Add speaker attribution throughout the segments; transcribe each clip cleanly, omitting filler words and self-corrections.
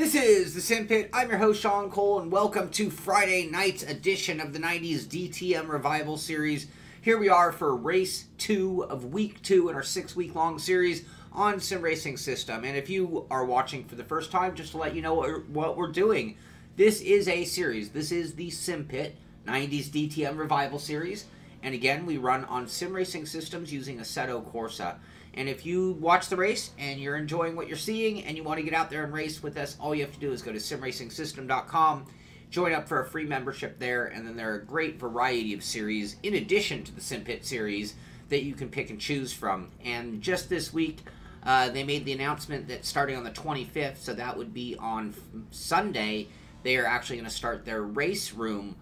Speaker 1: This is the Simpit. I'm your host, Shaun Cole, and welcome to Friday night's edition of the 90s DTM Revival series. Here we are for race 2 of week 2 in our 6-week-long series on Sim Racing System. And if you are watching for the first time, just to let you know what we're doing, this is a series. This is the Simpit 90s DTM Revival series. And again, we run on Sim Racing Systems using Assetto Corsa. And if you watch the race and you're enjoying what you're seeing and you want to get out there and race with us, all you have to do is go to simracingsystem.com, join up for a free membership there, and then there are a great variety of series in addition to the Simpit series that you can pick and choose from. And just this week, they made the announcement that starting on the 25th, so that would be on Sunday, they are actually going to start their race room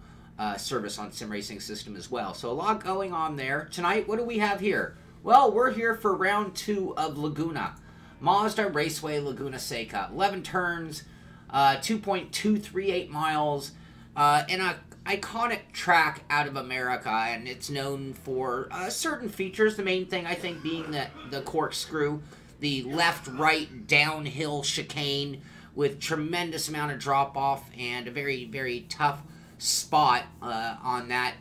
Speaker 1: service on Sim Racing System as well. So a lot going on there. Tonight, what do we have here? Well, we're here for round 2 of Laguna. Mazda Raceway Laguna Seca. 11 turns, 2.238 miles, an iconic track out of America, and it's known for certain features. The main thing, I think, being the corkscrew, the left-right downhill chicane with tremendous amount of drop-off and a very, very tough spot on that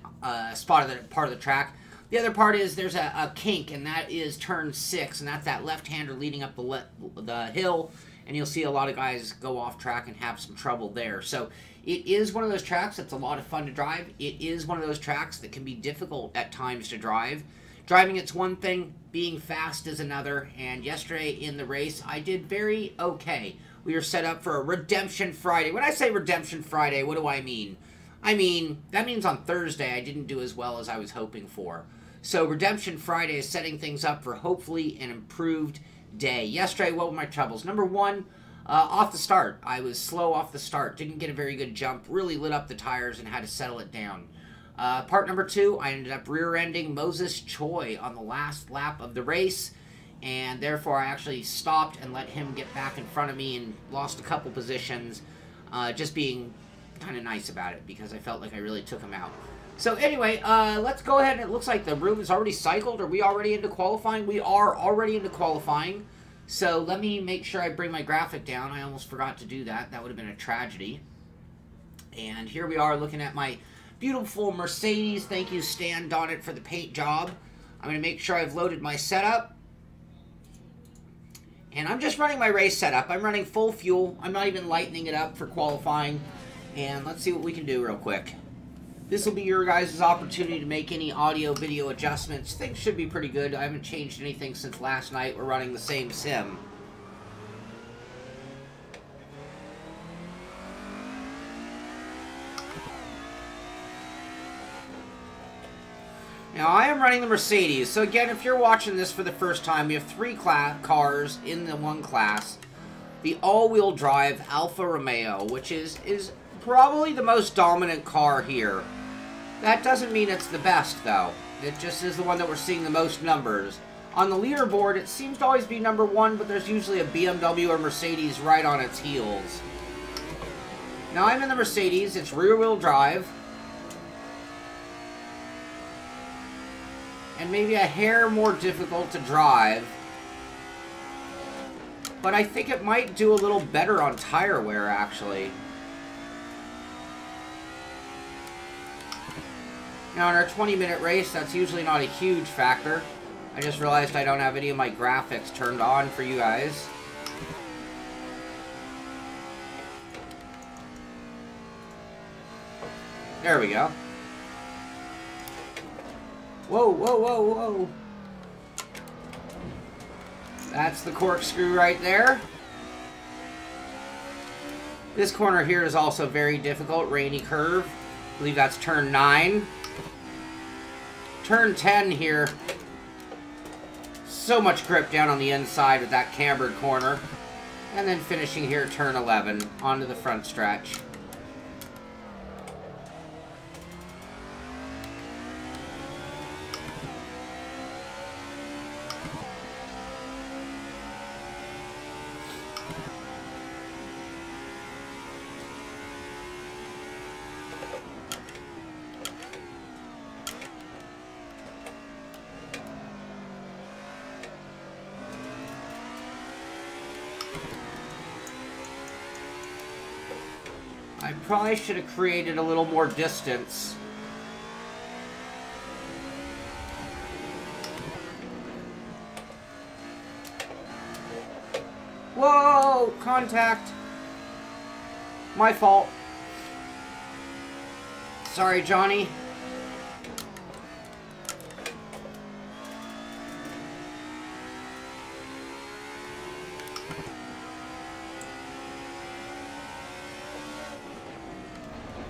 Speaker 1: part of the track. The other part is there's a kink, and that is turn 6, and that's that left-hander leading up the hill, and you'll see a lot of guys go off track and have some trouble there. So it is one of those tracks that's a lot of fun to drive. It is one of those tracks that can be difficult at times to drive. Driving it's one thing, being fast is another, and yesterday in the race I did very okay. We were set up for a Redemption Friday. When I say Redemption Friday, what do I mean? That means on Thursday I didn't do as well as I was hoping for. So Redemption Friday is setting things up for hopefully an improved day. Yesterday, what were my troubles? Number one, off the start. I was slow off the start. Didn't get a very good jump. Really lit up the tires and had to settle it down. Part number 2, I ended up rear-ending Moses Choi on the last lap of the race. And therefore, I actually stopped and let him get back in front of me and lost a couple positions. Just being kind of nice about it because I felt like I really took him out. So anyway, let's go ahead. It looks like the room is already cycled. Are we already into qualifying? We are already into qualifying. So let me make sure I bring my graphic down. I almost forgot to do that. That would have been a tragedy. And here we are looking at my beautiful Mercedes. Thank you, Stan Donnet, for the paint job. I'm going to make sure I've loaded my setup. And I'm just running my race setup. I'm running full fuel. I'm not even lightening it up for qualifying. And let's see what we can do real quick. This will be your guys' opportunity to make any audio-video adjustments. Things should be pretty good. I haven't changed anything since last night. We're running the same sim. Now, I am running the Mercedes. So again, if you're watching this for the first time, we have 3 cars in the one class. The all-wheel drive Alfa Romeo, which is probably the most dominant car here. That doesn't mean it's the best, though. It just is the one that we're seeing the most numbers. On the leaderboard, it seems to always be number 1, but there's usually a BMW or Mercedes right on its heels. Now, I'm in the Mercedes. It's rear-wheel drive. And maybe a hair more difficult to drive. But I think it might do a little better on tire wear, actually. Now, in our 20-minute race, that's usually not a huge factor. I just realized I don't have any of my graphics turned on for you guys. There we go. Whoa, whoa, whoa, whoa. That's the corkscrew right there. This corner here is also very difficult. Rainy curve. I believe that's turn 9. Turn 10 here. So much grip down on the inside with that cambered corner. And then finishing here, turn 11, onto the front stretch. I probably should have created a little more distance. Whoa! Contact! My fault. Sorry, Johnny.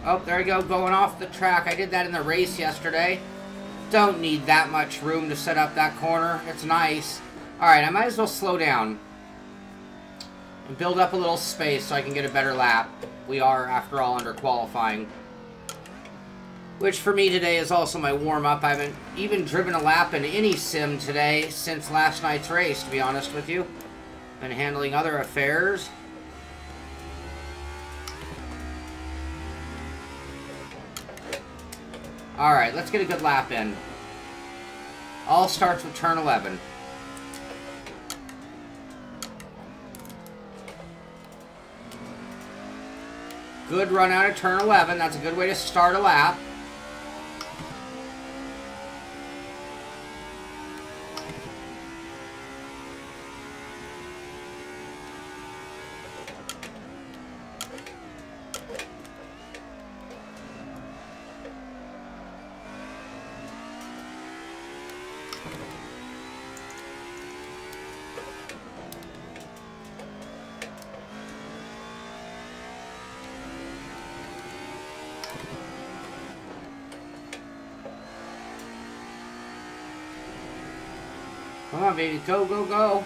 Speaker 1: Oh, there we go, going off the track. I did that in the race yesterday. Don't need that much room to set up that corner. It's nice. Alright, I might as well slow down. And build up a little space so I can get a better lap. We are, after all, under qualifying. Which for me today is also my warm-up. I haven't even driven a lap in any sim today since last night's race, to be honest with you. Been handling other affairs. Alright, let's get a good lap in. All starts with turn 11. Good run out of turn 11. That's a good way to start a lap. Come on, baby. Go, go, go.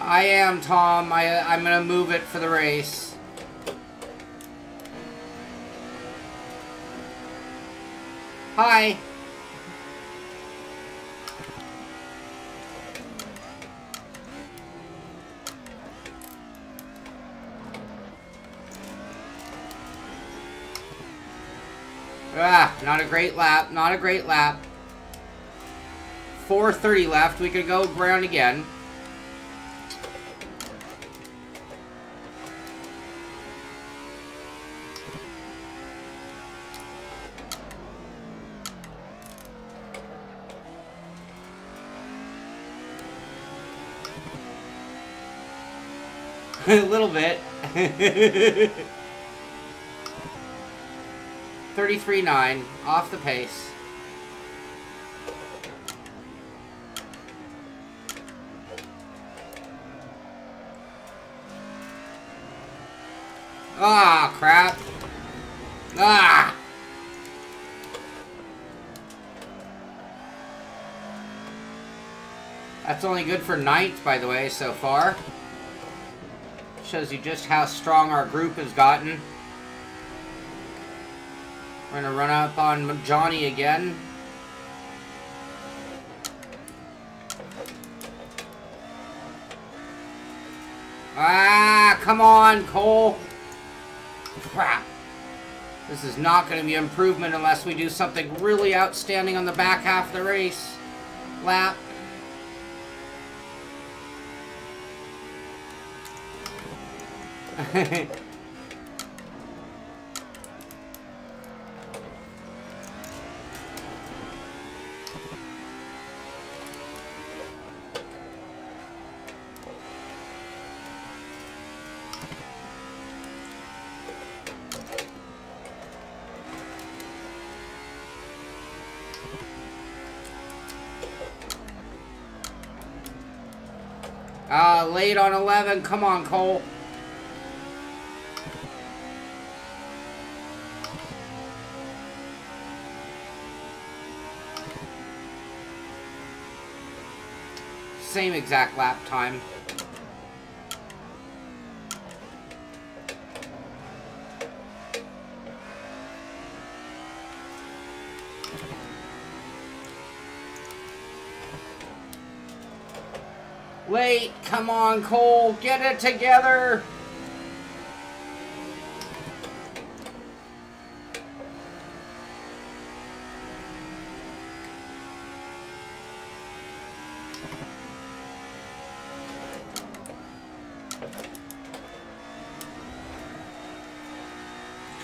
Speaker 1: I am, Tom. I'm going to move it for the race. Hi. Ah, not a great lap. Not a great lap. 4:30 left. We could go ground again. A little bit. 33.9, off the pace. Ah, crap. Ah! That's only good for 9th, by the way, so far. Shows you just how strong our group has gotten. We're going to run up on Johnny again. Ah, come on, Cole. Crap. This is not going to be improvement unless we do something really outstanding on the back half of the race. Lap. Late on 11. Come on, Cole. Same exact lap time. Late, come on, Cole, get it together.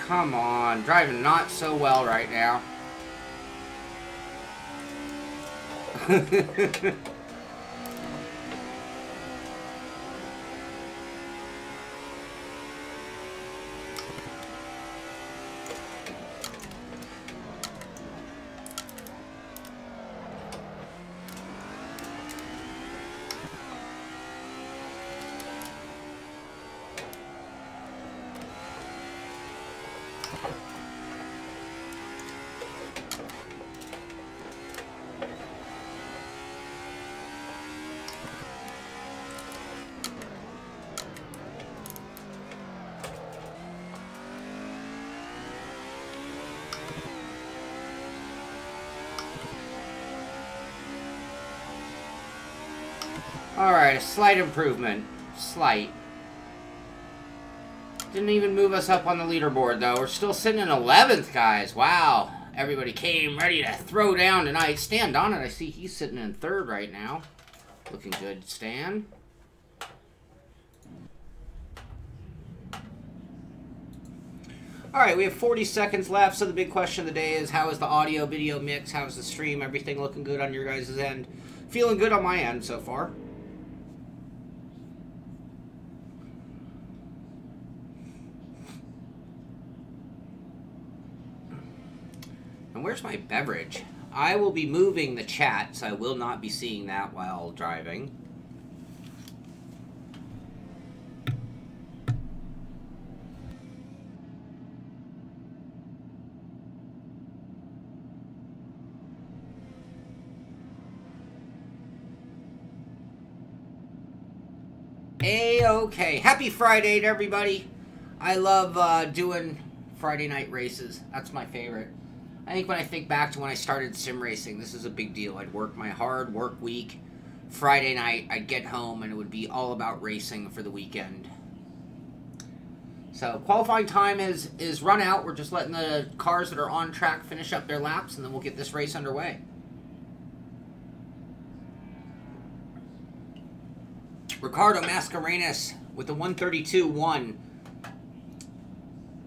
Speaker 1: come on. Driving not so well right now. Alright, a slight improvement. Slight. Didn't even move us up on the leaderboard, though. We're still sitting in 11th, guys. Wow. Everybody came ready to throw down tonight. Stan Donnet, I see he's sitting in 3rd right now. Looking good, Stan. Alright, we have 40 seconds left, so the big question of the day is, how is the audio-video mix? How's the stream? Everything looking good on your guys' end? Feeling good on my end so far. And where's my beverage? I will be moving the chat, so I will not be seeing that while driving. A-okay. Happy Friday to everybody. I love doing Friday night races. That's my favorite. I think when I think back to when I started sim racing, this is a big deal. I'd work my hard work week. Friday night, I'd get home, and it would be all about racing for the weekend. So, qualifying time is run out. We're just letting the cars that are on track finish up their laps, and then we'll get this race underway. Ricardo Mascarenas with the 132.1.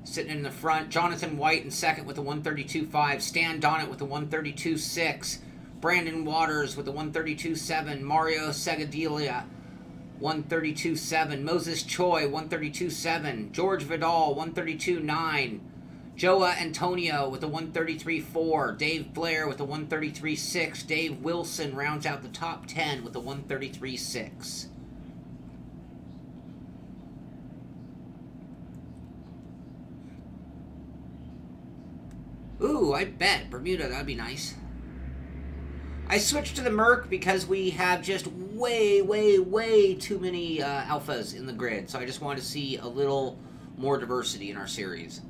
Speaker 1: Sitting in the front. Jonathan White in second with the 132.5. Stan Donnet with the 132.6. Brandon Waters with the 132.7. Mario Segadilia, 132.7. Moses Choi, 132.7. George Vidal, 132.9. Joa Antonio with the 133.4. Dave Blair with the 133.6. Dave Wilson rounds out the top 10 with the 133.6. Ooh, I bet. Bermuda, that'd be nice. I switched to the Merc because we have just way, way, way too many alphas in the grid. So I just want to see a little more diversity in our series.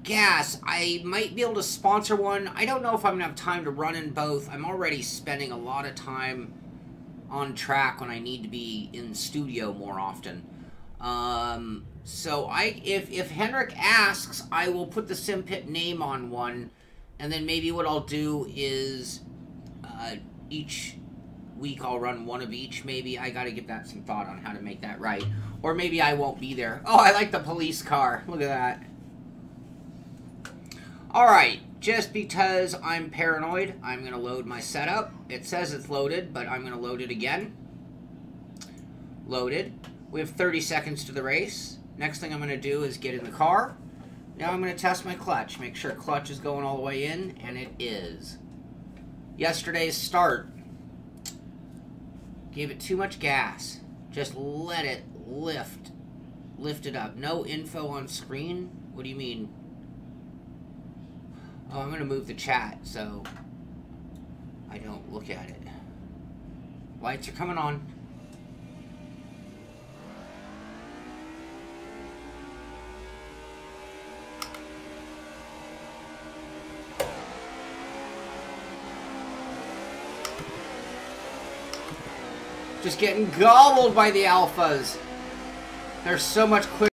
Speaker 1: Gas. I might be able to sponsor one. I don't know if I'm going to have time to run in both. I'm already spending a lot of time on track when I need to be in studio more often. So if Henrik asks, I will put the Simpit name on one, and then maybe what I'll do is each week I'll run one of each. Maybe I got to give that some thought on how to make that right, or maybe I won't be there. Oh, I like the police car. Look at that. All right, just because I'm paranoid, I'm gonna load my setup. It says it's loaded, but I'm gonna load it again. Loaded. We have 30 seconds to the race. Next thing I'm going to do is get in the car. Now I'm going to test my clutch. Make sure clutch is going all the way in, and it is. Yesterday's start. Gave it too much gas. Just let it lift. Lift it up. No info on screen? What do you mean? Oh, I'm going to move the chat so I don't look at it. Lights are coming on. Just getting gobbled by the alphas. They're so much quicker.